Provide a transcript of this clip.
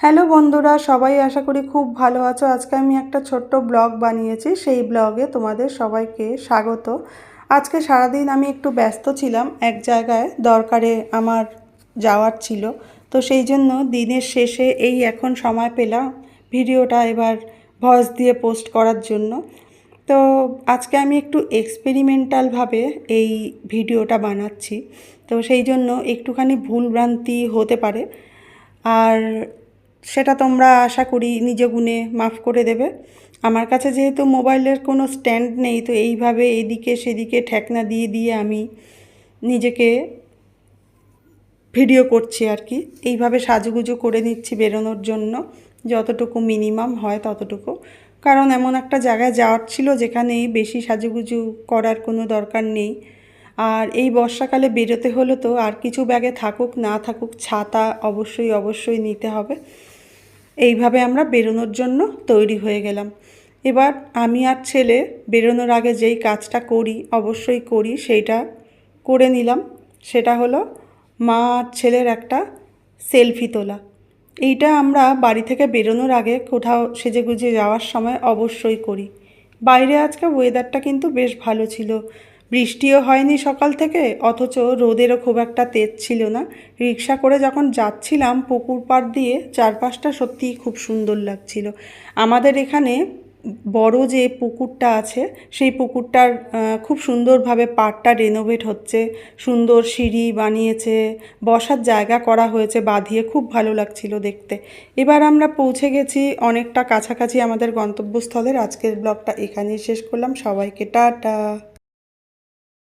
Hello বন্ধুরা, সবাই আশা করি খুব ভালো আছো। আজকে আমি একটা ছোট্ট ব্লগ বানিয়েছি, সেই ব্লগে তোমাদের সবাইকে স্বাগত। আজকে সারাদিন আমি একটু ব্যস্ত ছিলাম, এক জায়গায় দরকারে আমার যাওয়ার ছিল। তো সেই জন্য দিনের শেষে এই এখন সময় পেলাম ভিডিওটা এবার ভয়েস দিয়ে পোস্ট করার জন্য। তো আজকে আমি একটু এক্সপেরিমেন্টালভাবে এই ভিডিওটা বানাচ্ছি। তো সেই জন্য একটুখানি ভুলভ্রান্তি হতে পারে, আর সেটা তোমরা আশা করি নিজ গুণে মাফ করে দেবে। আমার কাছে যেহেতু মোবাইলের কোনো স্ট্যান্ড নেই, তো এইভাবে এদিকে সেদিকে ঠেকনা দিয়ে দিয়ে আমি নিজেকে ভিডিও করছি আর কি। এইভাবে সাজুগুজু করে নিচ্ছি বেরোনোর জন্য, যতটুকু মিনিমাম হয় ততটুকু। কারণ এমন একটা জায়গায় যাওয়ার ছিল যেখানেই বেশি সাজুগুজু করার কোনো দরকার নেই। আর এই বর্ষাকালে বেরোতে হলো তো আর কিছু ব্যাগে থাকুক না থাকুক, ছাতা অবশ্যই অবশ্যই নিতে হবে। এইভাবে আমরা বেরোনোর জন্য তৈরি হয়ে গেলাম। এবার আমি আর ছেলে বেরোনোর আগে যেই কাজটা করি, অবশ্যই করি, সেইটা করে নিলাম। সেটা হলো মা আর ছেলের একটা সেলফি তোলা। এইটা আমরা বাড়ি থেকে বেরোনোর আগে কোথাও সেজেগুজে যাওয়ার সময় অবশ্যই করি। বাইরে আজকে ওয়েদারটা কিন্তু বেশ ভালো ছিল, বৃষ্টিও হয়নি সকাল থেকে, অথচ রোদেরও খুব একটা তেজ ছিল না। রিক্সা করে যখন যাচ্ছিলাম পুকুর পাড় দিয়ে, চারপাশটা সত্যিই খুব সুন্দর লাগছিল। আমাদের এখানে বড় যে পুকুরটা আছে, সেই পুকুরটার খুব সুন্দরভাবে পাড়টা রেনোভেট হচ্ছে, সুন্দর সিঁড়ি বানিয়েছে, বসার জায়গা করা হয়েছে বাঁধিয়ে, খুব ভালো লাগছিল দেখতে। এবার আমরা পৌঁছে গেছি অনেকটা কাছাকাছি আমাদের গন্তব্যস্থলের। আজকের ব্লগটা এখানেই শেষ করলাম। সবাইকে টাটা।